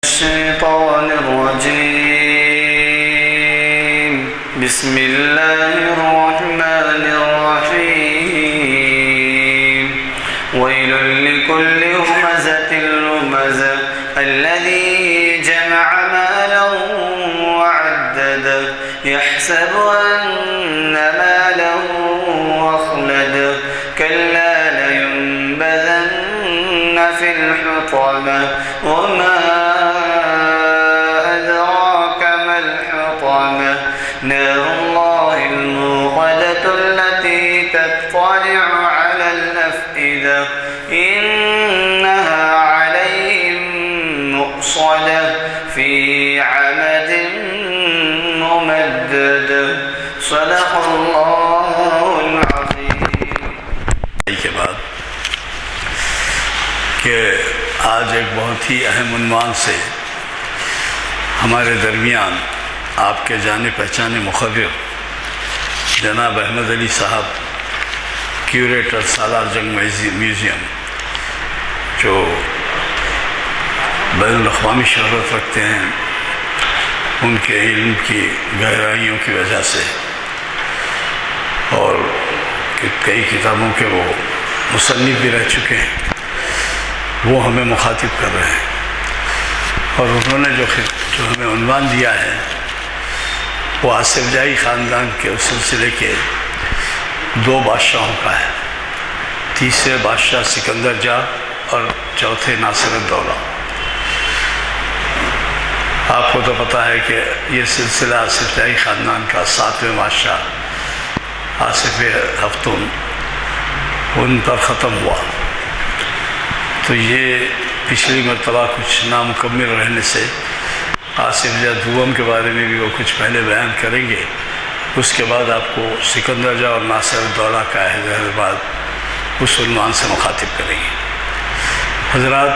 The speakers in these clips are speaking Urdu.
الشيطان الرجيم. بسم الله الرحمن الرحيم. ويل لكل همزة لمزة الذي جمع مالا وعدده يحسب أن ماله أخلده كلا لينبذن في الحطمة وما أدراك ما الحطمة نار الله الموقدة التي تطلع على الأفئدة إنها عليهم مؤصدة في عمد ممددة صدق الله العظيم. کے بعد کہ آج ایک بہت ہی اہم عنوان سے ہمارے درمیان آپ کے جانے پہچانے مقرر جناب احمد علی صاحب، کیوریٹر سالار جنگ میوزیم، جو بین الاقوامی شہرت رکھتے ہیں ان کے علم کی گہرائیوں کی وجہ سے، اور کئی کتابوں کے وہ مصنف بھی رہ چکے ہیں، وہ ہمیں مخاطب کر رہے ہیں. اور انہوں نے جو ہمیں عنوان دیا ہے وہ آصف جائی خاندان کے اس سلسلے کے 2 بادشاہوں کا ہے. تیسرے بادشاہ سکندر جاہ اور چوتھے ناصر الدولہ. آپ کو تو پتہ ہے کہ یہ سلسلہ آصف جائی خاندان کا 7ویں بادشاہ آصف ہفتون ان پر ختم ہوا. تو یہ پچھلی مرتبہ کچھ نامکمل رہنے سے آصف جاہ دوم کے بارے میں بھی وہ کچھ پہلے بیان کریں گے. اس کے بعد آپ کو سکندر جاہ اور ناصر الدولہ کا عہد بعد اس عنوان سے مخاطب کریں گے. حضرات،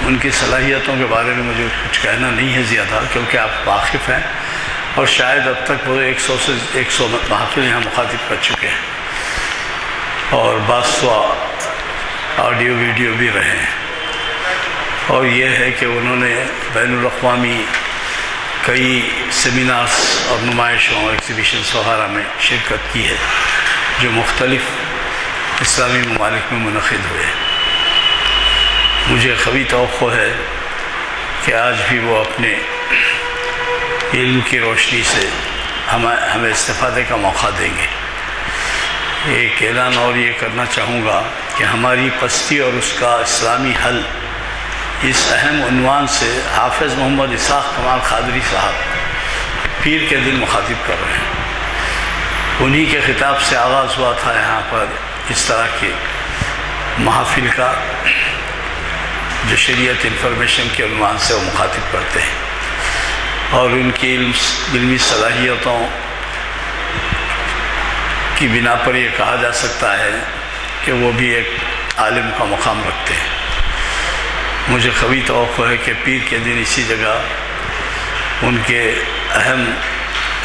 ان کی صلاحیتوں کے بارے میں مجھے کچھ کہنا نہیں ہے زیادہ، کیونکہ آپ واقف ہیں اور شاید اب تک وہ 100 سے 100 محافل یہاں مخاطب کر چکے ہیں اور 200 آڈیو ویڈیو بھی رہے ہیں. اور یہ ہے کہ انہوں نے بین الاقوامی کئی سیمینارز اور نمائشوں ایگزیبیشنز وغیرہ میں شرکت کی ہے جو مختلف اسلامی ممالک میں منعقد ہوئے. مجھے قوی توقع ہے کہ آج بھی وہ اپنے علم کی روشنی سے ہمیں استفادے کا موقع دیں گے. ایک اعلان اور یہ کرنا چاہوں گا کہ ہماری پستی اور اس کا اسلامی حل، اس اہم عنوان سے حافظ محمد اسحاق کمال قادری صاحب پیر کے دن مخاطب کر رہے ہیں. انہی کے خطاب سے آغاز ہوا تھا یہاں پر اس طرح کے محافل کا، جو شریعت انفارمیشن کے عنوان سے وہ مخاطب کرتے ہیں. اور ان کی علمی صلاحیتوں کی بنا پر یہ کہا جا سکتا ہے کہ وہ بھی ایک عالم کا مقام رکھتے ہیں. مجھے قوی توقع ہے کہ پیر کے دن اسی جگہ ان کے اہم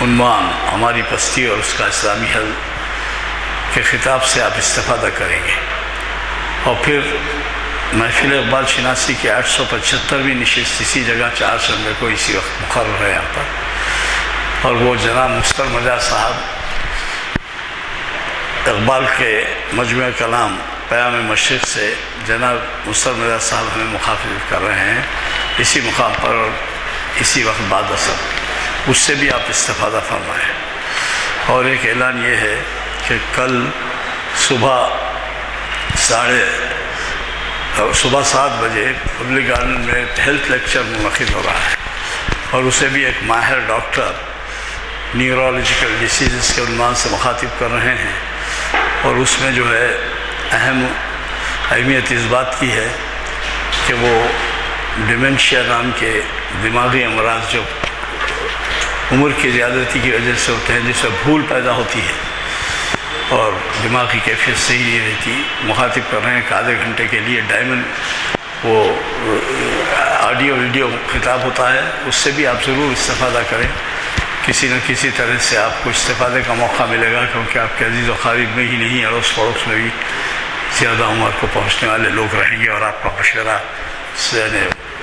عنوان ہماری پستی اور اس کا اسلامی حل کے خطاب سے آپ استفادہ کریں گے. اور پھر محفل اقبال شناسی کی 875ویں نشست اسی جگہ 4 شنبے کو اسی وقت مقرر ہے یہاں پر. اور وہ جناب مستر مجاز صاحب اقبال کے مجموعہ کلام پیام مشرق سے جناب مستر مجاز صاحب ہمیں مخاطب کر رہے ہیں اسی مقام پر اور اسی وقت بعد اثر. اس سے بھی آپ استفادہ فرمائیں. اور ایک اعلان یہ ہے کہ کل صبح 7 بجے پبلک گارڈن میں ہیلتھ لیکچر منعقد ہو رہا ہے، اور اسے بھی ایک ماہر ڈاکٹر نیورولوجیکل ڈیسیزز کے عنوان سے مخاطب کر رہے ہیں. اور اس میں جو ہے اہمیت اس بات کی ہے کہ وہ ڈیمنشیا نام کے دماغی امراض جو عمر کی زیادتی کی وجہ سے ہوتے ہیں، جس سے بھول پیدا ہوتی ہے اور دماغی کیفیت صحیح نہیں رہتی، مخاطب کر رہے ہیں کہ آدھے گھنٹے کے لیے ڈائمنڈ وہ آڈیو ویڈیو خطاب ہوتا ہے. اس سے بھی آپ ضرور استفادہ کریں. کسی نہ کسی طرح سے آپ کو استفادے کا موقع ملے گا، کیونکہ آپ کے عزیز و قریب میں ہی نہیں، اڑوس پڑوس میں بھی زیادہ عمر کو پہنچنے والے لوگ رہیں گے اور آپ کا مشورہ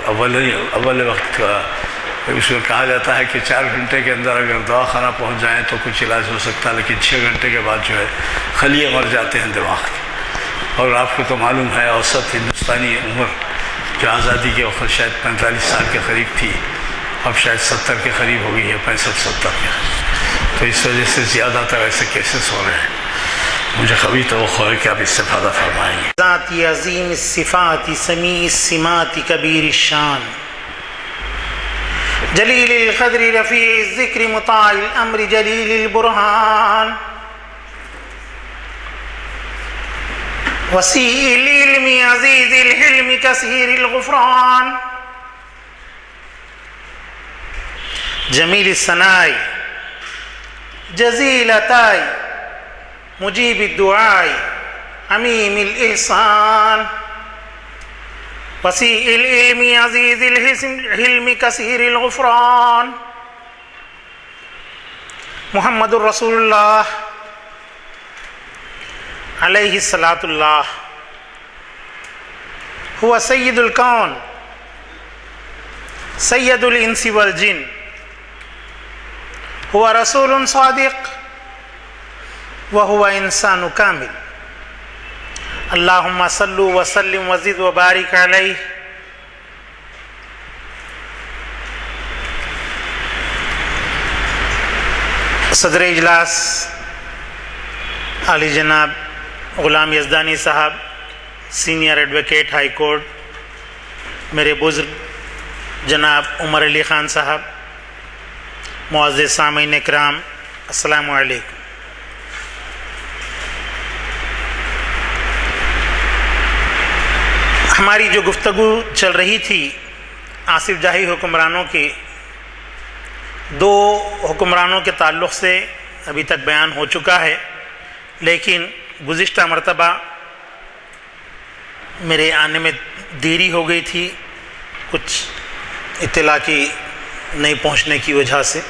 اول وقت کا اس میں کہا جاتا ہے کہ 4 گھنٹے کے اندر اگر دواخانہ پہنچ جائیں تو کچھ علاج ہو سکتا ہے، لیکن 6 گھنٹے کے بعد جو ہے خلیے مر جاتے ہیں دماغ کے۔ اور آپ کو تو معلوم ہے اوسط ہندوستانی عمر جو آزادی کے وقت شاید 45 سال کے قریب تھی، اب شاید 70 کے قریب ہو گئی ہے، 65-70 کے۔ تو اس وجہ سے زیادہ تر ایسے کیسز ہو رہے ہیں۔ مجھے قوی توقع ہے کہ آپ استفادہ فرمائیں گے۔ ذات عظیم الصفات سمیع السمات کبیر الشان جلیل القدر رفیع الذکر مطاع الامر جلیل البرہان وسیع العلم عزیز الحلم کثیر الغفران جمیل الثناء جزیل عطاء مجیب الدعاء عمیم الاحسان وسیع العلم عزیز الحلم کثیر الغفران محمد الرسول اللہ علیہ الصلاۃ اللہ هو سید الکون سید الانس والجن هو رسول صادق وهو انسان کامل اللہم صلو وسلم وزد وبارک علیہ۔ صدر اجلاس عالی جناب غلام یزدانی صاحب، سینئر ایڈوکیٹ ہائی کورٹ، میرے بزرگ جناب عمر علی خان صاحب، معزز سامعین اکرام، السلام علیکم۔ ہماری جو گفتگو چل رہی تھی آصف جاہی حکمرانوں کی، 2 حکمرانوں کے تعلق سے ابھی تک بیان ہو چکا ہے، لیکن گزشتہ مرتبہ میرے آنے میں دیری ہو گئی تھی، کچھ اطلاع کی نہیں پہنچنے کی وجہ سے،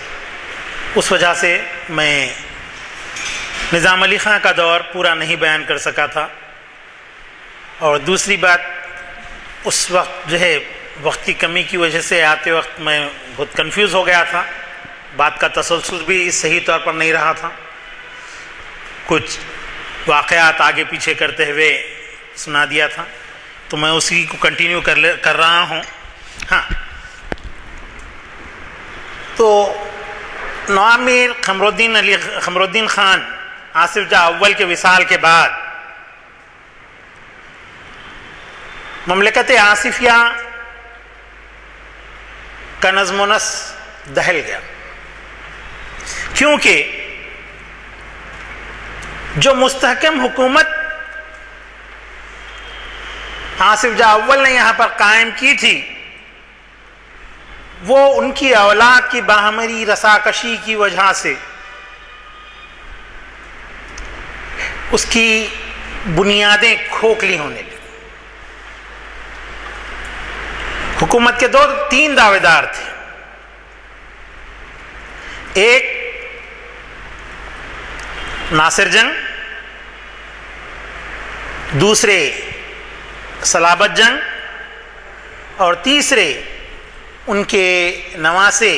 اس وجہ سے میں نظام علی خان کا دور پورا نہیں بیان کر سکا تھا۔ اور دوسری بات، اس وقت جو ہے وقت کی کمی کی وجہ سے آتے وقت میں بہت کنفیوز ہو گیا تھا، بات کا تسلسل بھی صحیح طور پر نہیں رہا تھا، کچھ واقعات آگے پیچھے کرتے ہوئے سنا دیا تھا، تو میں اسی کو کنٹینیو کر رہا ہوں۔ ہاں، تو نواب میر قمر الدین خان آصف جاہ اول کے وصال کے بعد مملکت آصفیہ کا نظم و نسق دہل گیا، کیونکہ جو مستحکم حکومت آصف جاہ اول نے یہاں پر قائم کی تھی، وہ ان کی اولاد کی باہمی رساکشی کی وجہ سے اس کی بنیادیں کھوکھلی ہونے لگی۔ حکومت کے 3 دعوے دار تھے، ایک ناصر جنگ، دوسرے صلابت جنگ، اور تیسرے ان کے نواسے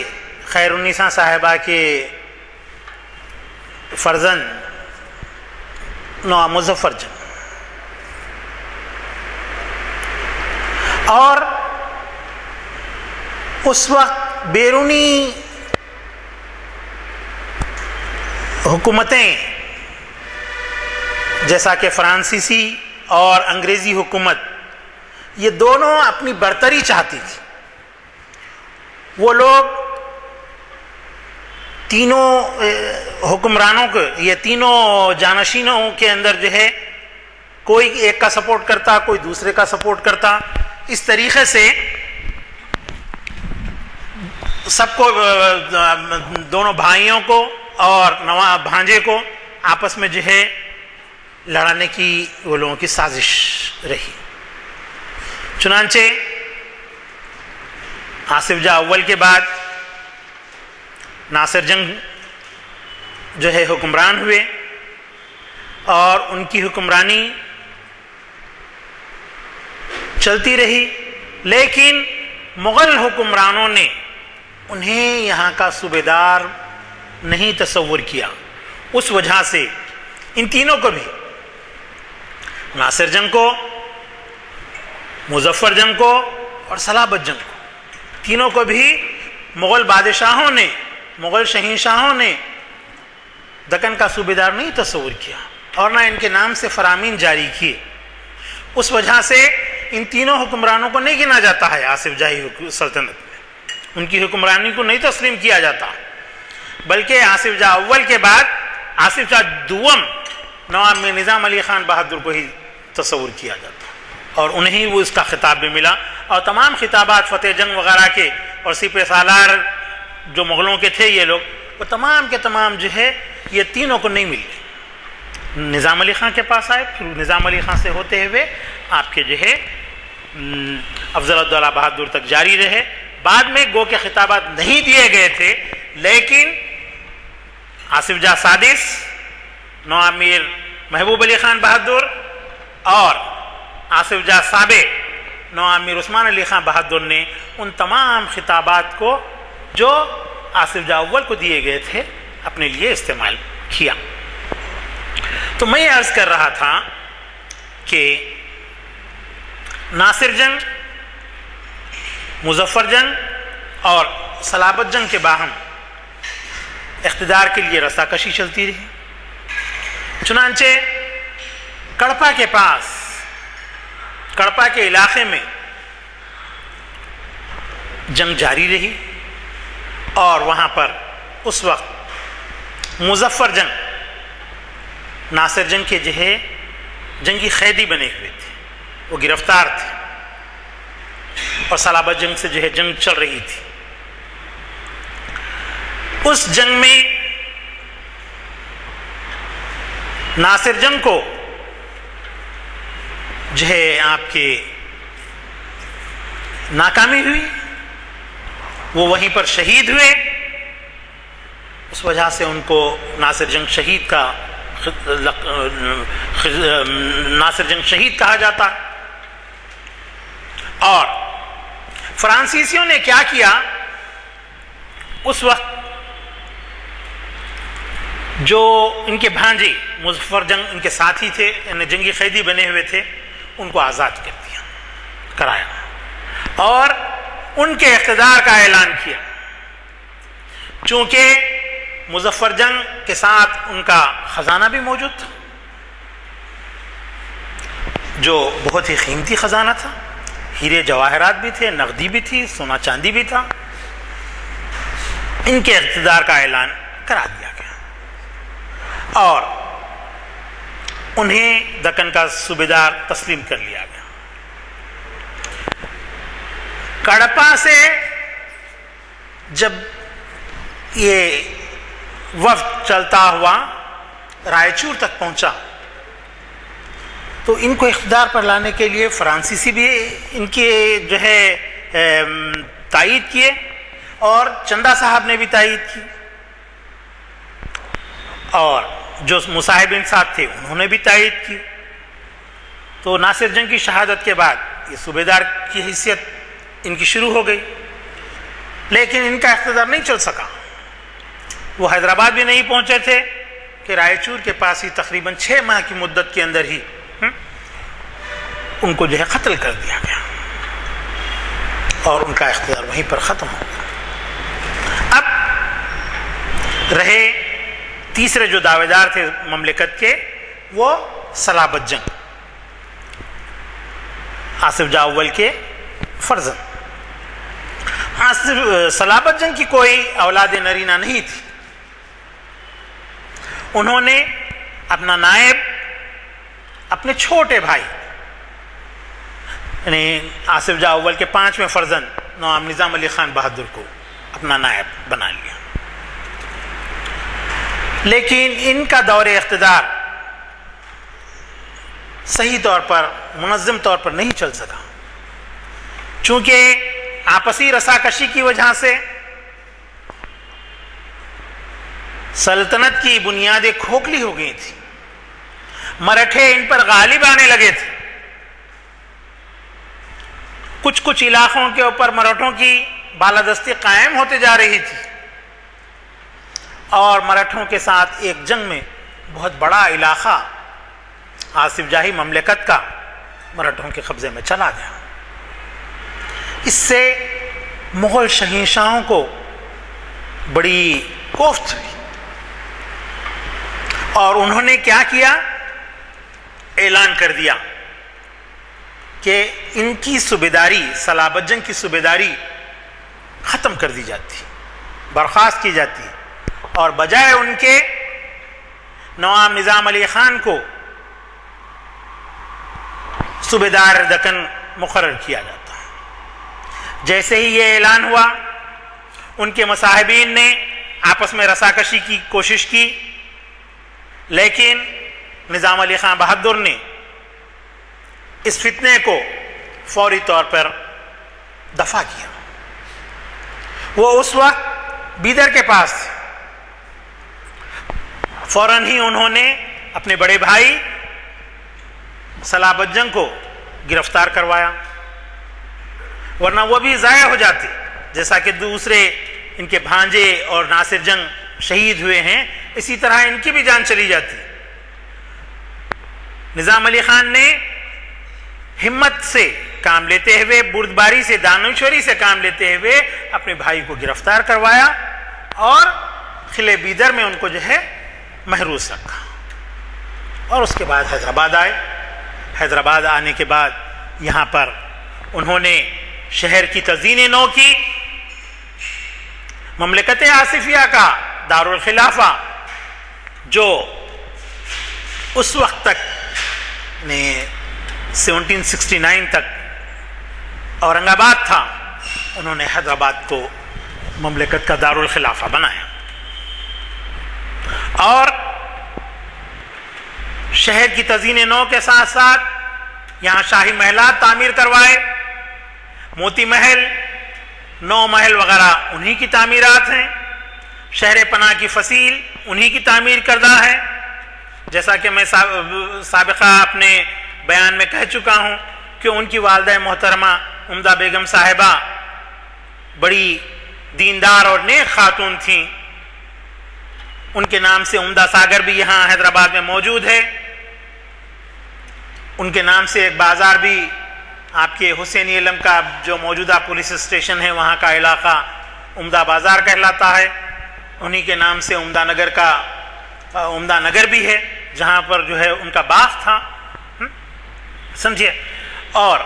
خیرالنساء صاحبہ کے فرزند نواب مظفر جنگ۔ اور اس وقت بیرونی حکومتیں جیسا کہ فرانسیسی اور انگریزی حکومت، یہ دونوں اپنی برتری چاہتی تھی۔ وہ لوگ تینوں حکمرانوں کو، یہ تینوں جانشینوں کے اندر جو ہے کوئی ایک کا سپورٹ کرتا، کوئی دوسرے کا سپورٹ کرتا، اس طریقے سے سب کو، دونوں بھائیوں کو اور نواب بھانجے کو آپس میں جو ہے لڑانے کی وہ لوگوں کی سازش رہی۔ چنانچہ آصف جاہ اول کے بعد ناصر جنگ جو ہے حکمران ہوئے، اور ان کی حکمرانی چلتی رہی، لیکن مغل حکمرانوں نے انہیں یہاں کا صوبیدار نہیں تصور کیا. اس وجہ سے ان تینوں کو بھی، ناصر جنگ کو، مظفر جنگ کو اور صلابت جنگ کو، تینوں کو بھی مغل بادشاہوں نے، مغل شہنشاہوں نے دکن کا صوبیدار نہیں تصور کیا اور نہ ان کے نام سے فرامین جاری کیے. اس وجہ سے ان تینوں حکمرانوں کو نہیں گنا جاتا ہے آصف جاہی سلطنت میں، ان کی حکمرانی کو نہیں تسلیم کیا جاتا، بلکہ آصف جاہ اول کے بعد آصف جاہ دوم نواب میں نظام علی خان بہادر کو ہی تصور کیا جاتا اور انہیں وہ اس کا خطاب بھی ملا. اور تمام خطابات فتح جنگ وغیرہ کے اور سپہ سالار جو مغلوں کے تھے یہ لوگ، وہ تمام کے تمام جو ہے یہ تینوں کو نہیں ملے. نظام علی خان کے پاس آئے، پھر نظام علی خان سے ہوتے ہوئے آپ کے جو ہے افضل الدولہ بہادر تک جاری رہے. بعد میں گو کے خطابات نہیں دیے گئے تھے، لیکن آصف جاہ سادس، نواب میر محبوب علی خان بہادر اور آصف جاہ سابع نواب میر عثمان علی خان بہادر نے ان تمام خطابات کو جو آصف جاہ اول کو دیے گئے تھے اپنے لیے استعمال کیا. تو میں یہ عرض کر رہا تھا کہ ناصر جنگ، مظفر جنگ اور صلابت جنگ کے باہم اقتدار کے لیے رساکشی چلتی رہی. چنانچہ کڑپا کے پاس، کڑپا کے علاقے میں جنگ جاری رہی اور وہاں پر اس وقت مظفر جنگ ناصر جنگ کے جو ہے جنگی قیدی بنے ہوئے تھے، وہ گرفتار تھے اور صلابت جنگ سے جو ہے جنگ چل رہی تھی. اس جنگ میں ناصر جنگ کو جو ہے آپ کے ناکامی ہوئی، وہ وہیں پر شہید ہوئے. اس وجہ سے ان کو ناصر جنگ شہید کا ناصر جنگ شہید کہا جاتا. اور فرانسیسیوں نے کیا کیا، اس وقت جو ان کے بھانجے مظفر جنگ ان کے ساتھی تھے، یعنی جنگی قیدی بنے ہوئے تھے، ان کو آزاد کرایا اور ان کے اقتدار کا اعلان کیا. چونکہ مظفر جنگ کے ساتھ ان کا خزانہ بھی موجود تھا جو بہت ہی قیمتی خزانہ تھا، ہیرے جواہرات بھی تھے، نقدی بھی تھی، سونا چاندی بھی تھا. ان کے اقتدار کا اعلان کرا دیا گیا اور انہیں دکن کا صوبیدار تسلیم کر لیا گیا. کڑپا سے جب یہ وفد چلتا ہوا رائچور تک پہنچا تو ان کو اقتدار پر لانے کے لیے فرانسیسی بھی ان کی جو ہے تائید کیے اور چندہ صاحب نے بھی تائید کی اور جو مصاحب انصاف تھے انہوں نے بھی تائید کی. تو ناصر جنگ کی شہادت کے بعد یہ صوبیدار کی حیثیت ان کی شروع ہو گئی، لیکن ان کا اقتدار نہیں چل سکا. وہ حیدرآباد بھی نہیں پہنچے تھے کہ رائچور کے پاس ہی تقریباً 6 ماہ کی مدت کے اندر ہی ان کو جو ہے قتل کر دیا گیا اور ان کا اقتدار وہیں پر ختم ہو گیا. اب رہے تیسرے جو دعوے دار تھے مملکت کے، وہ صلابت جنگ، آصف جاہ اول کے فرزند. صلابت جنگ کی کوئی اولاد نرینہ نہیں تھی. انہوں نے اپنا نائب اپنے چھوٹے بھائی یعنی آصف جاہ اول کے 5ویں فرزند نواب نظام علی خان بہادر کو اپنا نائب بنا لیا. لیکن ان کا دور اقتدار صحیح طور پر، منظم طور پر نہیں چل سکا، چونکہ آپسی رساکشی کی وجہ سے سلطنت کی بنیادیں کھوکھلی ہو گئی تھی. مراٹھے ان پر غالب آنے لگے تھے کچھ علاقوں کے اوپر مراٹھوں کی بالادستی قائم ہوتے جا رہی تھی، اور مراٹھوں کے ساتھ ایک جنگ میں بہت بڑا علاقہ آصف جاہی مملکت کا مراٹھوں کے قبضے میں چلا گیا۔ اس سے مغل شہنشاہوں کو بڑی کوفت ہوئی، اور انہوں نے کیا کیا، اعلان کر دیا کہ ان کی صوبیداری، صلابت جنگ کی صوبیداری ختم کر دی جاتی، برخاست کی جاتی، اور بجائے ان کے نواب نظام علی خان کو صوبیدار دکن مقرر کیا جاتا ہے۔ جیسے ہی یہ اعلان ہوا، ان کے مصاحبین نے آپس میں رساکشی کی کوشش کی، لیکن نظام علی خان بہادر نے اس فتنے کو فوری طور پر دفع کیا۔ وہ اس وقت بیدر کے پاس تھے، فوراً ہی انہوں نے اپنے بڑے بھائی صلابت جنگ کو گرفتار کروایا، ورنہ وہ بھی ضائع ہو جاتے، جیسا کہ دوسرے ان کے بھانجے اور ناصر جنگ شہید ہوئے ہیں، اسی طرح ان کی بھی جان چلی جاتی۔ نظام علی خان نے ہمت سے کام لیتے ہوئے، بردباری سے، دانشوری سے کام لیتے ہوئے اپنے بھائی کو گرفتار کروایا، اور قلعہ بیدر میں ان کو جو ہے محروس رکھا، اور اس کے بعد حیدرآباد آئے۔ حیدرآباد آنے کے بعد یہاں پر انہوں نے شہر کی تزئین نو کی، مملکت آصفیہ کا دارالخلافہ جو اس وقت تک 1769 تک اورنگ آباد تھا، انہوں نے حیدرآباد کو مملکت کا دارالخلافہ بنایا، اور شہر کی تزئین نو کے ساتھ ساتھ یہاں شاہی محلات تعمیر کروائے، موتی محل، نو محل وغیرہ انہی کی تعمیرات ہیں، شہر پناہ کی فصیل انہی کی تعمیر کردہ ہے، جیسا کہ میں سابقہ اپنے بیان میں کہہ چکا ہوں کہ ان کی والدہ محترمہ عمدہ بیگم صاحبہ بڑی دیندار اور نیک خاتون تھیں، ان کے نام سے عمدہ ساگر بھی یہاں حیدرآباد میں موجود ہے، ان کے نام سے ایک بازار بھی آپ کے حسینی علم کا جو موجودہ پولیس اسٹیشن ہے وہاں کا علاقہ عمدہ بازار کہلاتا ہے، انہی کے نام سے عمدہ نگر کا عمدہ نگر بھی ہے جہاں پر جو ہے ان کا باغ تھا، سمجھے۔ اور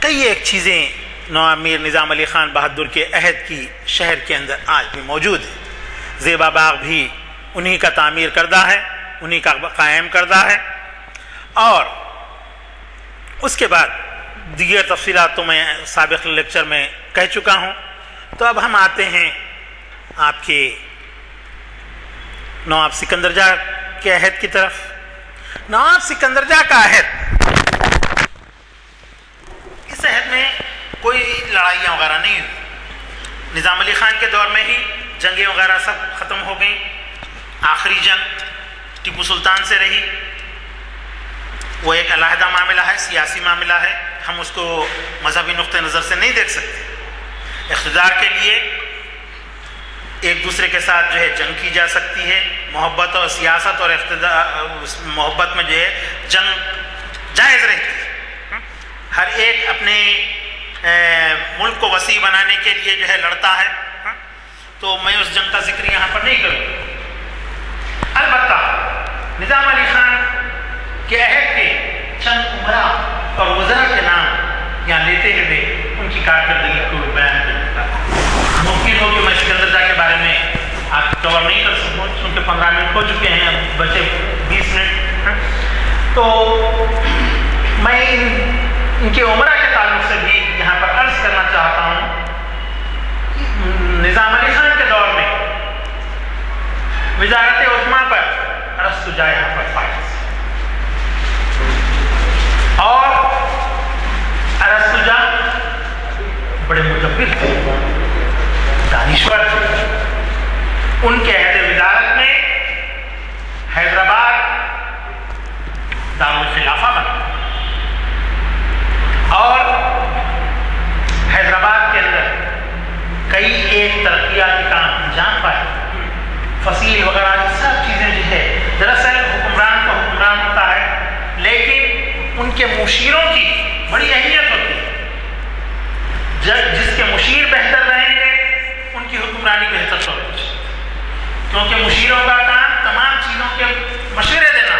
کئی ایک چیزیں نواب میر نظام علی خان بہادر کے عہد کی شہر کے اندر آج بھی موجود ہے۔ زیبا باغ بھی انہی کا تعمیر کردہ ہے، انہی کا قائم کردہ ہے، اور اس کے بعد دیگر تفصیلات تو میں سابق لیکچر میں کہہ چکا ہوں۔ تو اب ہم آتے ہیں آپ کے نواب سکندر جاہ کے عہد کی طرف۔ نواب سکندر جاہ کا عہد، اس عہد میں کوئی لڑائیاں وغیرہ نہیں ہوئی، نظام علی خان کے دور میں ہی جنگیں وغیرہ سب ختم ہو گئیں، آخری جنگ ٹیپو سلطان سے رہی، وہ ایک علیحدہ معاملہ ہے، سیاسی معاملہ ہے، ہم اس کو مذہبی نقطہ نظر سے نہیں دیکھ سکتے۔ اقتدار کے لیے ایک دوسرے کے ساتھ جو ہے جنگ کی جا سکتی ہے، محبت اور سیاست اور محبت میں جو ہے جنگ جائز رہتی ہے، ہر ایک اپنے ملک کو وسیع بنانے کے لیے جو ہے لڑتا ہے، تو میں اس جنگ کا ذکر یہاں پر نہیں کروں۔ البتہ نظام علی خان کے عہد کے چند عمراء اور وزراء کے نام یہاں لیتے ہوئے ان کی کارکردگی کو بیان کرتا ہے۔ ممکن ہو کہ میں سکندر جاہ کے بارے میں آپ کور نہیں کر سکوں چونکہ 15 منٹ ہو چکے ہیں، اب بچے 20 منٹ، تو میں ان کے عمرہ کے تعلق سے بھی یہاں پر عرض کرنا چاہتا ہوں۔ نظام علی خان کے دور میں وزارت عظمیٰ پر ارسطو جاہ یہاں پر فائز، اور ارسطو جاہ بڑے مدبر تھے، دانشور تھے، ان کے عہد وزارت میں حیدرآباد دارالخلافہ بنا، اور کئی ایک ترقیاتی کام انجام پائے، فصیل وغیرہ یہ سب چیزیں جو ہے، دراصل حکمران تو حکمران ہوتا ہے لیکن ان کے مشیروں کی بڑی اہمیت ہوتی ہے۔ جس کے مشیر بہتر رہیں گے ان کی حکمرانی بہتر ہوگی، کیونکہ مشیروں کا کام تمام چیزوں کے مشورے دینا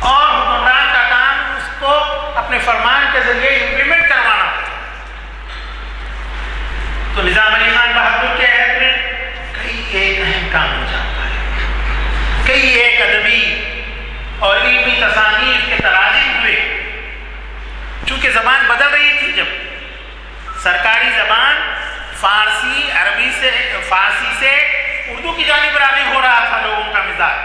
اور حکمران کا کام اس کو اپنے فرمان کے ذریعے امپلیمنٹ کروانا۔ تو نظام علی خان بہادر کے عہد میں کئی ایک اہم کام ہو جاتا ہے، کئی ایک ادبی اور علمی تصانیف کے تراجم ہوئے، چونکہ زبان بدل رہی تھی، جب سرکاری زبان فارسی سے اردو کی جانب راغب ہو رہا تھا لوگوں کا مزاج،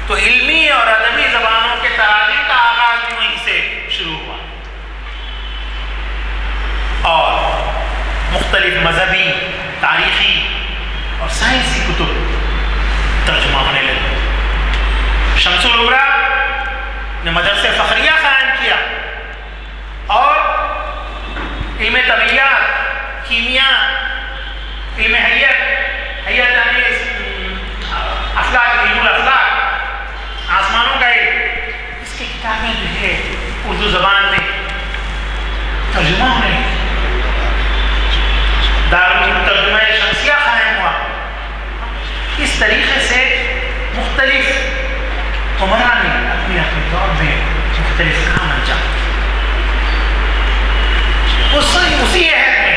تو علمی اور ادبی زبانوں کے تراجم کا آغاز بھی وہیں سے شروع ہوا اور مختلف مذہبی، تاریخی اور سائنسی کتب ترجمہ ہونے لگے۔ شمس العبرا نے مدرسہ فخریہ قائم کیا اور علم طبیعیات، کیمیا، علم حیات یعنی افلاک، علم الافلاک، آسمانوں کا علم، اس کی کتابیں جو ہے اردو زبان میں ترجمہ ہونے لگی۔ دارالعلوم ترجمہ شمسیہ قائم ہوا۔ اس طریقے سے مختلف عمرا نے اپنے دور میں مختلف کام انجام دیے۔ اسی عہد میں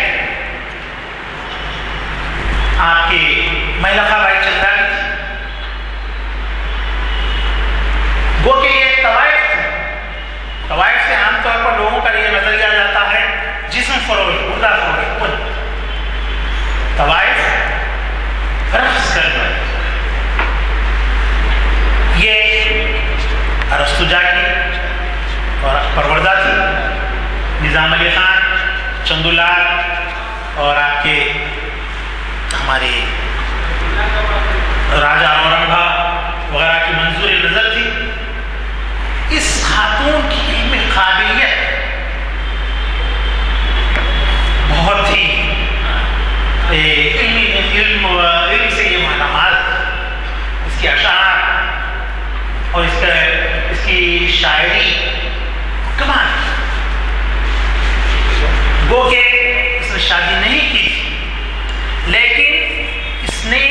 آپ کے ملکہ بائی چندانی تھی، وہ کہ یہ طوائف تھی۔ طوائف سے عام طور پر لوگوں کا یہ نظریہ جاتا ہے جسم فروش، مردہ فروش، طوائف رقص کرنے والی۔ یہ ارسطو جاگی اور پروردہ تھی۔ نظام علی خان، چندولال اور آپ کے ہمارے راجہ اورنگا وغیرہ کی منظور نظر تھی۔ اس خاتون کی علمی قابلیت بہت ہی علم سے یہ معلومات، اس کے اشعار اور اس کی شاعری کمال۔ وہ کہ اس نے شادی نہیں کی لیکن اس نے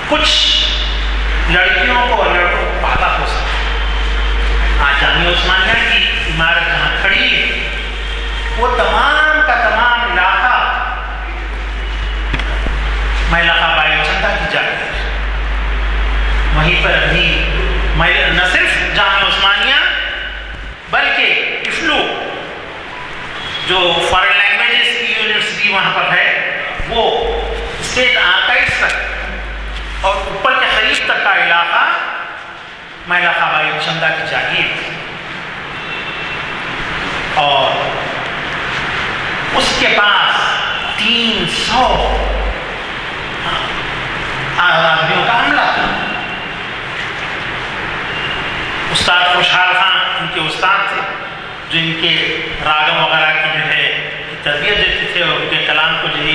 کچھ لڑکیوں کو اور لڑکوں کو پالا ہو سکتا۔ آج جامعہ عثمانیہ کی عمارت جہاں کھڑی ہے وہ تمام کا تمام علاقہ ملکہ بائی چندہ کی جگہ ہے۔ وہیں پر ابھی نہ صرف جامعہ عثمانیہ بلکہ افلو جو فارن لینگویجز کی یونیورسٹی وہاں پر ہے، وہ اسٹیٹ آرکائیوز تک اور اوپر کے قریب تک کا علاقہ ملکہ بائی چندہ کی جاگیر تھی۔ اور اس کے پاس 300 آدمیوں کا عملہ تھا۔ استاد خوشحال خان ان کے استاد تھے، جو ان کے راگم وغیرہ کی جو ہے تربیت دیتے تھے اور ان کے کلام کو جو ہے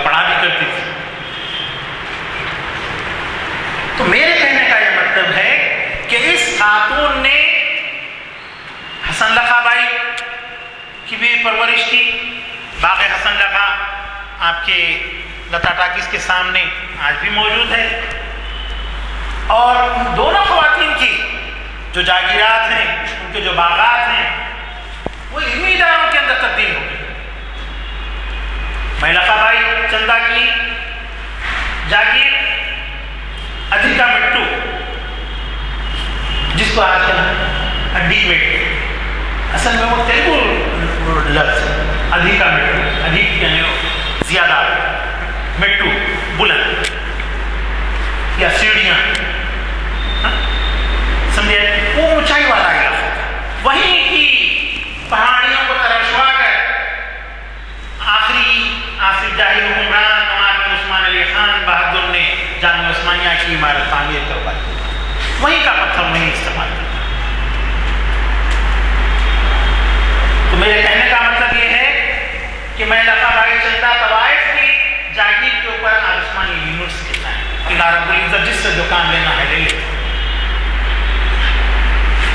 پڑھا بھی کرتی تھی۔ تو میرے کہنے کا یہ مطلب ہے کہ اس خاتون نے حسن لقا بائی کی بھی پرورش کی۔ باغ حسن لقا آپ کے لتا ٹاکیز کے سامنے آج بھی موجود ہے، اور ان دونوں خواتین کی جو جاگیرات ہیں، ان کے جو باغات ہیں، وہ علمی اداروں کے اندر تبدیل ہو گئے۔ ملکہ بائی چندہ کی جاگیر ادھیکا مٹو، جس کو آج کل اڈی مٹ، اصل میں وہ تیلگو لفظ ادھیکا مٹو، ادھیک یعنی زیادہ، مٹو بلند یا سیڑھیاں، سمجھے، وہ اونچائی والا علاقہ تھا۔ وہیں کی پہاڑیوں کو ترشوا کر آخری آصف جاہی حکمران نواب عثمان علی خان بہادر نے جامعہ عثمانیہ کی عمارت تعمیر کروائی۔ وہیں کا پتھر وہیں استعمال کیا۔ تو میرے کہنے کہ میں لقب بھائی چندہ طوائف کی جاگیر کے اوپر عثمانی یونٹس دیتا ہے. اللہ رب العزت جس سے جو کام لینا ہے لے لے.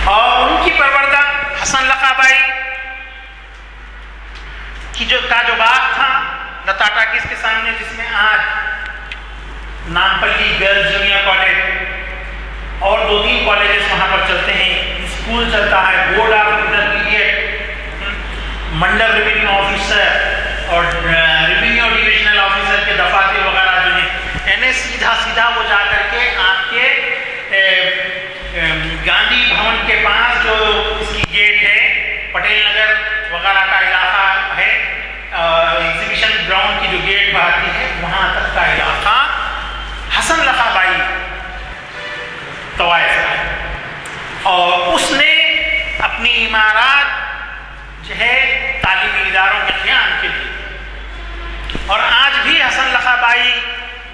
اور ان کی پروردہ حسن لقا بائی کی جو باغ تھا لتا ٹاکیز کے سامنے، جس میں آج نامپلی گرلز جونیئر کالج اور 2-3 کالجز وہاں پر چلتے ہیں، اسکول چلتا ہے، board of intermediate, mandal revenue officer اور ریونیو ڈویژنل آفیسر کے دفاتر وغیرہ جو ہیں، یعنی سیدھا وہ جا کر کے آپ کے گاندھی بھون کے پاس جو اس کی گیٹ ہے، پٹیل نگر وغیرہ کا علاقہ ہے، ایگزیبیشن گراؤنڈ کی جو گیٹ بہتی ہے وہاں تک کا علاقہ حسن لقا بائی طوائف ہے. اور اس نے اپنی عمارات جو ہے تعلیمی اداروں کے قیام کے لیے، اور آج بھی حسن لقا بائی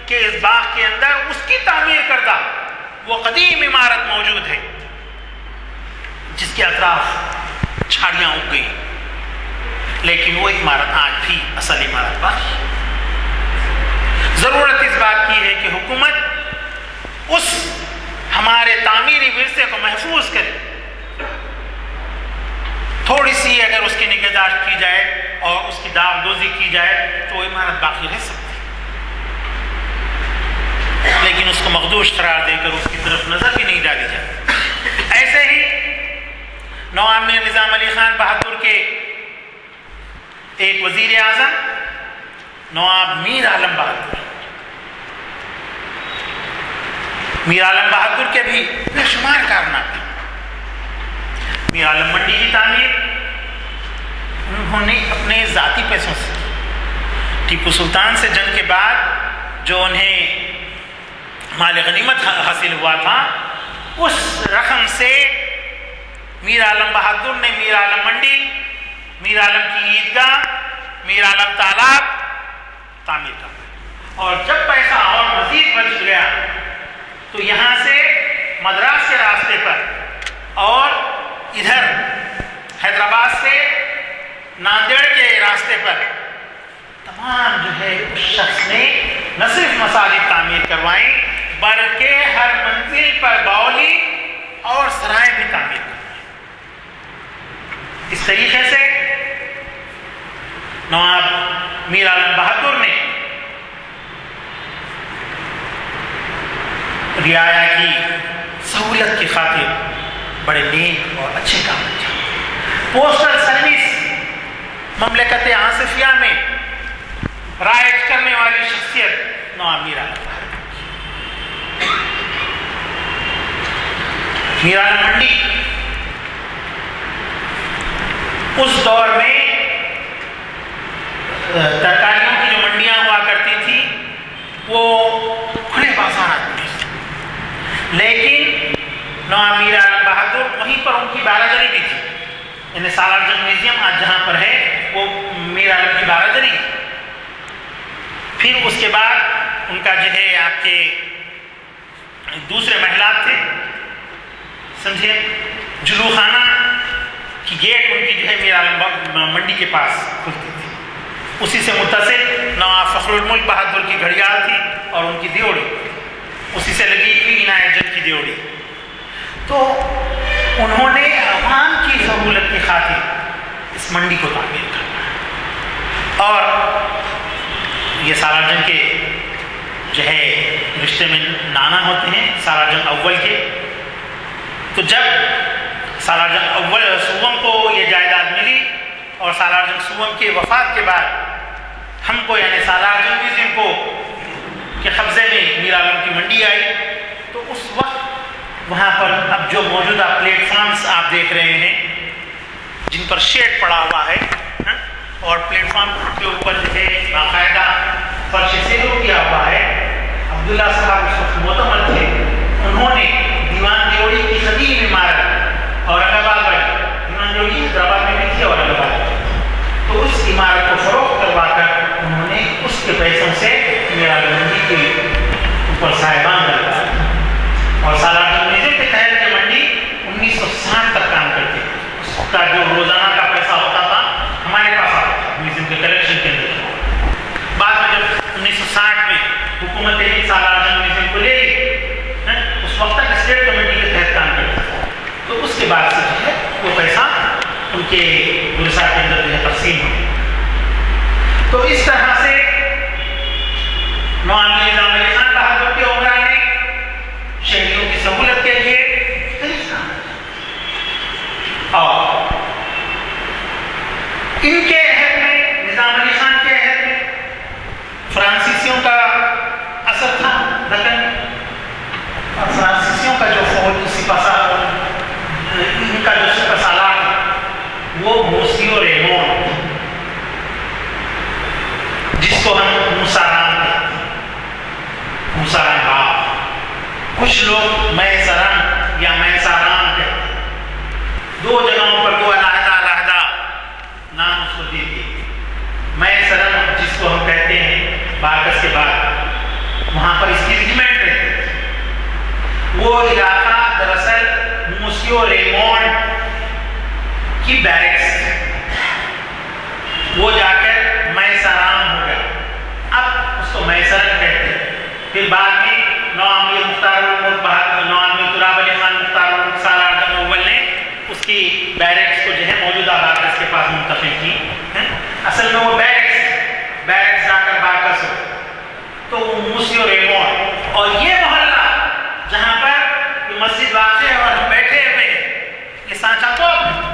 کے اس باغ کے اندر اس کی تعمیر کردہ وہ قدیم عمارت موجود ہے جس کے اطراف جھاڑیاں اگ گئی، لیکن وہ عمارت آج بھی اصل عمارت باقی ہے. ضرورت اس بات کی ہے کہ حکومت اس ہمارے تعمیری ورثے کو محفوظ کرے. تھوڑی سی اگر اس کی نگہداشت کی جائے اور اس کی داغدوزی کی جائے تو وہ عمارت باقی رہ سکتی، لیکن اس کو مخدوش قرار دے کر اس کی طرف نظر بھی نہیں ڈالی جائے. ایسے ہی نواب میر نظام علی خان بہادر کے ایک وزیر اعظم نواب میر عالم بہادر، میر عالم بہادر کے بھی بے شمار کارنامے. میر عالم منڈی کی تعمیر انہوں نے اپنے ذاتی پیسوں سے، ٹیپو سلطان سے جنگ کے بعد جو انہیں مال غنیمت حاصل ہوا تھا، اس رقم سے میر عالم بہادر نے میر عالم منڈی، میر عالم کی عیدگاہ، میر عالم تالاب تعمیر کر. اور جب پیسہ اور مزید بچ گیا تو یہاں سے مدراس کے راستے پر اور ادھر حیدرآباد سے ناندیڑ کے راستے پر تمام جو ہے اس شخص نے نہ صرف مساجد تعمیر کروائیں بلکہ ہر منزل پر باولی اور سرائے بھی تعمیر کروائیں. اس طریقے سے نواب میر عالم بہادر نے رعایا کی سہولت کی خاطر بڑے نیک اور اچھے کام انجام. پوسٹل سروس مملکت آصفیہ میں رائج کرنے والی شخصیت نواب میر عالم بہادر. میر عالم منڈی اس دور میں ترکاریوں کی جو منڈیاں ہوا کرتی تھی وہ کھلے بازارات میں، لیکن نواب میر عالم بہادر وہیں پر ان کی بارادری بھی تھی. یعنی سالار جنگ میوزیم آج جہاں پر ہے وہ میر عالم کی بارادری. پھر اس کے بعد ان کا جو ہے آپ کے دوسرے محلات تھے، سمجھے، جلو خانہ کی گیٹ ان کی جو ہے میر عالم منڈی کے پاس کھلتی تھی. اسی سے متصل نواب فخر الملک بہادر کی گھڑیال تھی اور ان کی دیوڑی، اسی سے لگی ہوئی عنایت جن کی دیوڑی. تو انہوں نے عوام کی سہولت کی خاطر اس منڈی کو تعمیر کرنا، اور یہ سالار جنگ کے جو ہے رشتے میں نانا ہوتے ہیں سالار جنگ اول کے. تو جب سالار جنگ اول سوم کو یہ جائیداد ملی اور سالار جنگ سوم کے وفات کے بعد ہم کو یعنی سالار جنگ میوزیم کو کے قبضے میں میر عالم کی منڈی آئی، تو اس وقت وہاں پر اب جو موجودہ پلیٹ فارمز آپ دیکھ رہے ہیں جن پر شیڈ پڑا ہوا ہے اور پلیٹ فارم کے اوپر جو ہے باقاعدہ فرش سیلو کیا ہوا ہے. عبداللہ صاحب اس وقت معتمد تھے، انہوں نے دیوان دیوڑی کی قدیم عمارت اورنگ آباد والی، دیوان دیوڑی حیدرآباد میں بھی تھی اورنگ آباد میں، تو اس عمارت کو فروخت کروا کر انہوں نے اس کے پیسوں سے میر عالم منڈی کے اوپر سائبان ڈالا. اور سالار جنگ میوزیم کے تحت یہ منڈی 1960 تک کام کرتی. اس کا جو روزانہ کا پیسہ ہوتا تھا ہمارے پاس آتا تھا میوزیم کے کلیکشن کے کے گلزار کے اندر جو ہے تقسیم ہوئی. تو اس طرح سے نظام علی خان بہادر کے عمرہ نے شہریوں کی سہولت کے لیے اور ان کے عہد میں نظام علی خان کے عہد میں فرانسیسیوں کا اثر تھا دکن میں. اور فرانسیسیوں کا جو فوج ان کا جو سپہ سالار وہ موسیو ریمون جس کو ہم موسارام کہتے ہیں, موسارام باپ, کچھ لوگ میسرم یا میسارام کہتے ہیں. دو جگہوں پر دو علیحدہ علیحدہ نام اس کو دے دیے. میسرم جس کو ہم کہتے ہیں باکس کے بعد وہاں پر اس کی ریجمنٹ رہتی ہے. وہ علاقہ دراصل موسیو ریمون کی بیرکس ہے. وہ جا کر میسرام ہو گیا, اب اس کو میسرم کہتے ہیں. پھر بعد میں نوام مختار نوام تراب علی خان مختار سالار جنگ اول نے اس کی بیرکس کو جو ہے موجودہ باکس کے پاس منتقل کی. اصل میں وہ بیرکس جا کر باکس ہو تو وہ موسیو ریمون. اور یہ محلہ جہاں پر یہ مسجد واقع ہے اور ہم بیٹھے ہوئے ہیں یہ سانچہ توپ ہے.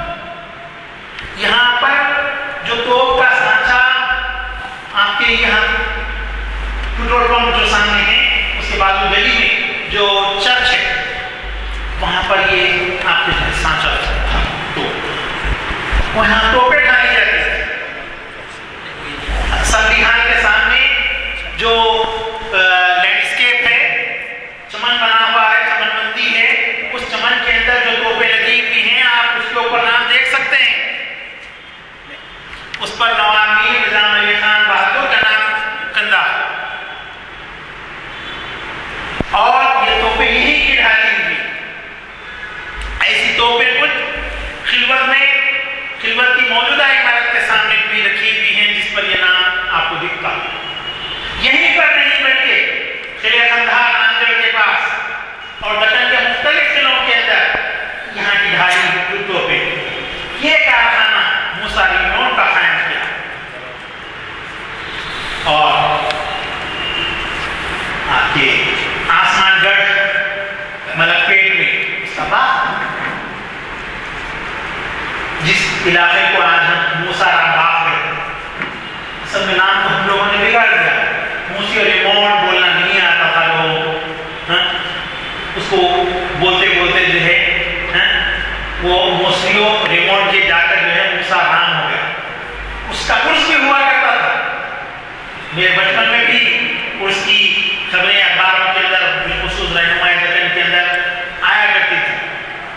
یہاں پر جو توپ کا سانچہ آپ کے یہاں پیٹرول پمپ جو سامنے ہے اس کے بازو گلی میں جو چرچ ہے وہاں پر یہ آپ کے سانچہ تھا. وہاں توپیں ڈالی جاتی ہیں. سنبیہان کے سامنے جو لینڈسکیپ ہے, چمن بنا ہوا ہے, چمن بندی ہے, اس چمن کے اندر جو توپیں لگی ہوئی ہیں آپ اس کے اوپر نام دیکھ سکتے ہیں. اس پر نواب میر نظام علی خان بہادر کا نام کندہ. اور یہ توپیں یہی کی ڈھالی ہوئی. ایسی توپیں کچھ خلوت کی موجودہ عمارت کے سامنے بھی رکھی ہوئی ہیں جس پر یہ نام آپ کو دکھتا. یہیں پر نہیں بلکہ قلعہ قندھار ناندیڑ کے پاس اور دکن کے مختلف قلعوں کے اندر یہاں کی ڈھائی ہوئی توپیں. یہ کارخانہ موسیو ریمون کا قائم کیا. اور آپ کے آسمان گڑھ ملک پیٹ میں اس کا باغ, جس علاقے کو آج ہم موسارام باغ کہتے ہیں. اصل میں نام کو ہم لوگوں نے بگاڑ دیا. موسیو ریمون بولنا نہیں آتا تھا لوگ, اس کو بولتے بولتے جو ہے وہ موسیو ریمون کے جا کر جو ہے موسارام ہو گیا. اس کا عرس بھی ہوا کرتا تھا. میرے بچپن میں بھی عرس کی خبریں اخباروں کے اندر بالخصوص رہنمائی دکن کے اندر آیا کرتی تھی.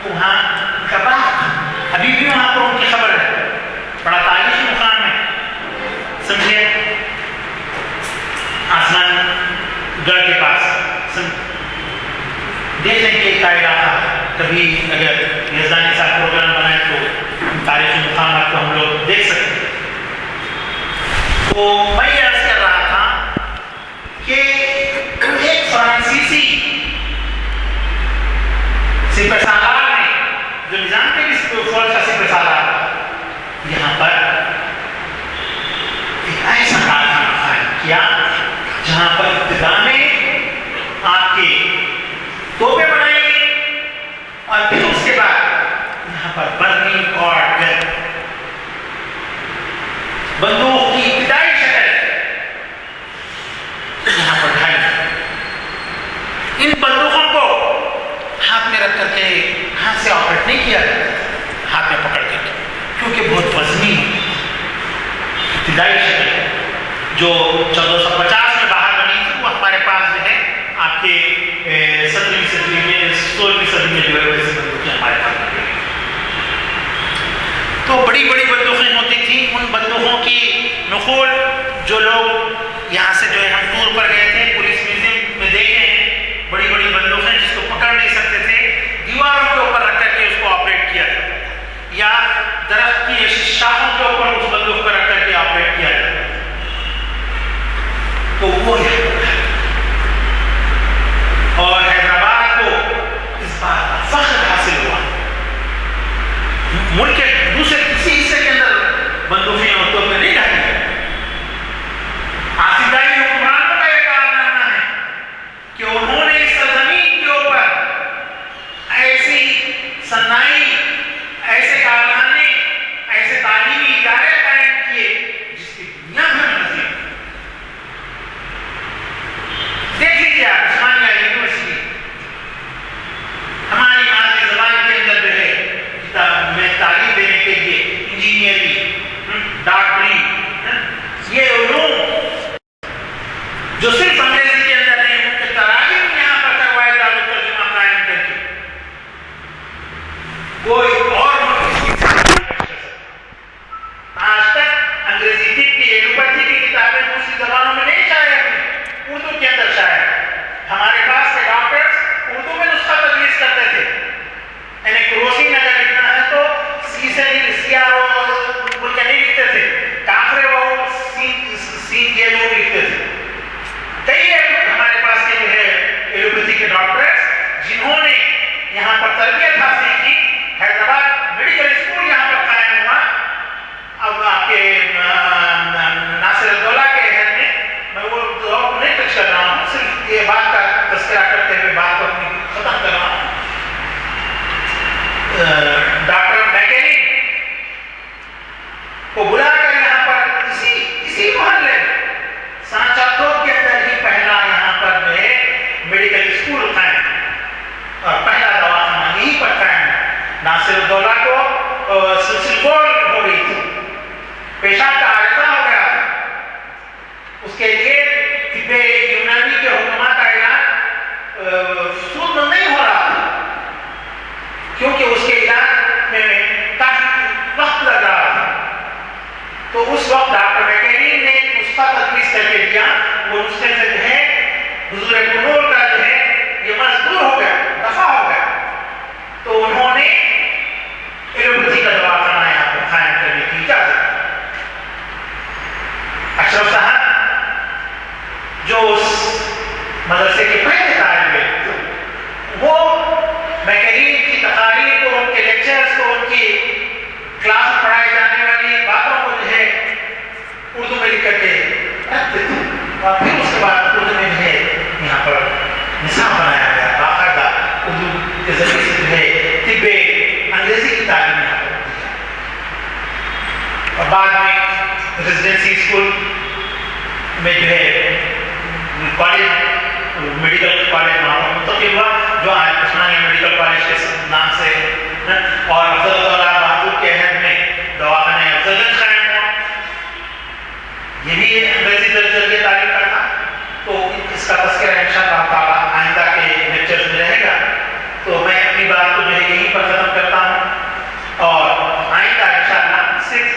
تو وہاں ان کا باغ ابھی بھی وہاں پر ان کی خبر ہے. بڑا تاریخی مقام ہے, سمجھے, آسمان گڑھ کے پاس. دیکھ لیں کہ کا علاقہ کبھی اگر یزدانی صاحب پروگرام بنائے تو تاریخی مقامات کو ہم لوگ دیکھ سکتے ہیں. تو میں یہ عرض کر رہا تھا کہ ایک فرانسیسی سپہ سالار نے جو نظام کے فوج کا سپہ سالار یہاں پر ایک ایسا کارخانہ قائم کیا جہاں پر ابتدا میں آپ کے توپیں بنائی گئی اور پھر اس کے بعد یہاں پر برنی اور بندوق کی ابتدائی شکل یہاں پر ڈھائی. ان بندوقوں کو ہاتھ میں رکھ کر کے ہاتھ سے آپریٹ نہیں کیا جاتا, ہاتھ میں پکڑ کر کے, کیونکہ بہت وزنی ابتدائی شکل جو 1450 میں باہر بنی تھی وہ ہمارے پاس جو ہے آپ کے 17ویں صدی میں 16ویں صدی میں جو ہے ویسے بندوقیں ہمارے پاس بن گئی. تو بڑی بڑی بندوقیں ہوتی تھیں. ان بندوقوں کی نقول جو لوگ یہاں سے جو ہے ہم ٹور پر گئے تھے پولیس میوزیم میں دیکھے ہیں, بڑی بڑی بندوقیں جس کو پکڑ نہیں سکتے تھے, دیواروں کے اوپر رکھ کر کے اس کو آپریٹ کیا جاتا تھا, یا درخت کی شاخوں کے اوپر اس بندوق پر رکھ کر کے آپریٹ کیا جاتا تھا. تو وہ اور حیدرآباد کو اس بات کا فخر حاصل ہوا. ملک کے دوسرے کسی ڈاکٹری، یہ علوم جو صرف انگریزی کے اندر نہیں، ان کے تراجم یہاں پر کروائے دار ترجمہ قائم کر کے کوئی اور آج تک انگریزی طب کی ایلوپیتھی کی کتابیں دوسری زبانوں میں نہیں شائع ہوئی، اردو کے اندر شائع۔ ہمارے پاس کے ڈاکٹرز اردو میں نسخہ تدریس کرتے تھے، یعنی کروسین اگر لکھنا ہے تو سی سے سیا بول کے نہیں لکھتے تھے، کافرے وہ سی کے نون لکھتے تھے۔ کئی ہمارے پاس کے جو ہے ایلوپیتھی کے ڈاکٹرز جنہوں نے یہاں پر تربیت حاصل کی، حیدرآباد میڈیکل اسکول یہاں پر قائم ہوا۔ اب آپ کے ناصر الدولہ کے عہد میں وہ دور کو نہیں ٹچ کر رہا ہوں، صرف یہ بات کا تذکرہ کرتے ہوئے بات کو اپنی ختم کر رہا ہوں۔ ڈاکٹر میکینی کو بلا کر یہاں پر اسی محلے سانچا توپ کے اندر ہی پہلا یہاں پر جو ہے میڈیکل اسکول قائم اور پہلا دواخانہ یہیں پر قائم ہے۔ ناصر الدولہ کو سلسل بول ہو گئی تھی، پیشاب کا عارضہ ہو گیا تھا، اس کے لیے طب یونانی کے حکمات کا علاج سود نہیں ہو رہا تھا، کیونکہ اس کے علاج میں کافی وقت لگ رہا تھا۔ تو اس وقت ڈاکٹر میکینی نے نسخہ تجویز کر کے دیا، وہ نسخے سے جو ہے حضور کنور کا جو ہے یہ مزدور ہو گیا، دفع ہو گیا، تو انہوں نے ایلوپیتھی کا دواخانہ یہاں پر قائم کرنے کی اجازت۔ اشرف صاحب جو اس مدرسے کے پہلے طالب علم، وہ میکینی کی تقاریر کو، ان کے لیکچرز کو، ان کی کلاس میں پڑھائی جانے والی باتوں کو جو ہے اردو میں لکھ کر کے رکھتے تھے، اور پھر اس کے بعد اردو میں جو ہے یہاں پر نصاب بنایا گیا، باقاعدہ اردو کے ذریعے سے جو ہے طب انگریزی کی تعلیم یہاں پر دی جائے۔ اور بعد میں ریزیڈنسی اسکول میں جو ہے کالج، میڈیکل کالج وہاں پر منتقل ہوا، جو آج عثمانیہ میڈیکل کالج کے نام سے، اور افضل اللہ بہادر کے عہد میں دواخانہ افضل گنج قائم ہوا، یہ بھی انگریزی ذریعے تعلیم کا تھا۔ تو اس کا تذکرہ انشاءاللہ تعالیٰ آئندہ کے لیکچرز میں رہے گا۔ تو میں اپنی بات کو جو ہے یہیں پر ختم کرتا ہوں، اور آئندہ انشاءاللہ صرف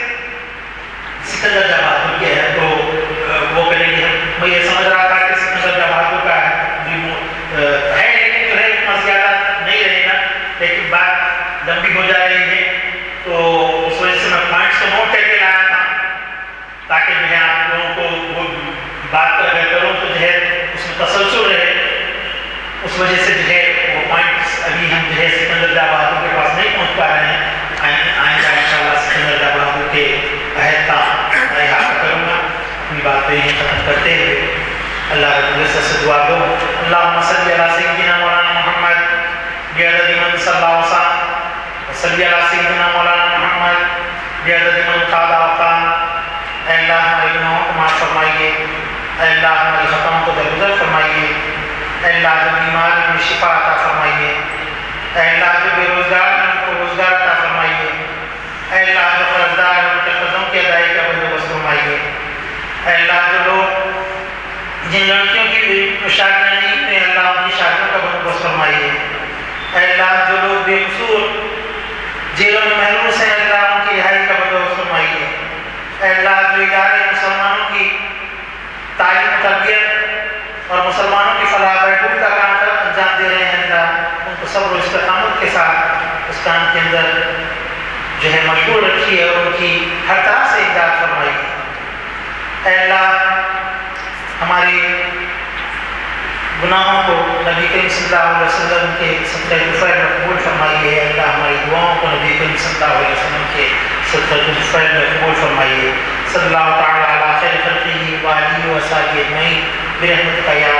سکندر جہاں بہادر کے ہے تو وہ کریں گے۔ میں یہ سمجھ رہا تھا کہ سکندر جہاں بہادر کا ہے لیکن جو ہے اتنا زیادہ نہیں رہے گا، لیکن بات لمبی ہو جا رہی ہے، تو اس وجہ سے میں پوائنٹس کو نوٹ کر کے لایا تھا، تاکہ جو ہے آپ لوگوں کو وہ بات اگر کروں تو جو ہے اس میں تسلسل رہے۔ اس وجہ سے جو ہے وہ پوائنٹس ابھی ہم جو ہے سکندر جہاں بہادر کے پاس نہیں پہنچ پا رہے ہیں۔ آئندہ انشاءاللہ سکندر جہاں بہادر کے عہد کا میں احاطہ کروں گا۔ اپنی بات پہ ہی ختم کرتے ہوئے اللہ رب العزت سے دعا دو، اللہم صلی علی سیدنا مولانا محمد بعدد من صلی وسلم، صلی علی سیدنا مولانا محمد بعدد من قال وقال۔ اے اللہ ہمارے گناہوں کو معاف فرمائیے، اے اللہ ہماری خطاؤں کو درگزر فرمائیے، اے اللہ جو بیمار ہیں انہیں شفا عطا فرمائیے، اے اللہ جو بے روزگار ہیں ان کو روزگار عطا فرمائیے، اے اللہ جو قرضدار ہیں ان کے قرضوں کی ادائیگی کا بندوبست فرمائیے، اے اللہ جو لوگ جن لڑکیوں کی شادیاں نہیں ہیں اللہ ان کی شادیوں کا بندوبست فرمائیے، اے اللہ جو لوگ بے قصور جیلوں میں محروس ہیں اللہ ان کی رہائی کا بندوبست فرمائیے، اے اللہ جو ادارے مسلمانوں کی تعلیم و تربیت اور مسلمانوں کی فلاح بہبود کا کام انجام دے رہے ہیں اللہ ان کو صبر و استقامت کے ساتھ اس کام کے اندر جو ہے مشغول رکھیے اور ان کی ہر طرح سے امداد فرمائیے۔ اے اللہ ہماری گناہوں کو نبی کریم صلی اللہ علیہ وسلم کے صدقہ طفیل میں قبول فرمائیے، اے اللہ ہماری دعاؤں کو نبی کریم صلی اللہ علیہ وسلم کے صدقہ طفیل میں قبول فرمائیے۔ صلی اللہ تعالیٰ علی خیر خلقہ وآلہ وصحبہ اجمعین برحمتک یا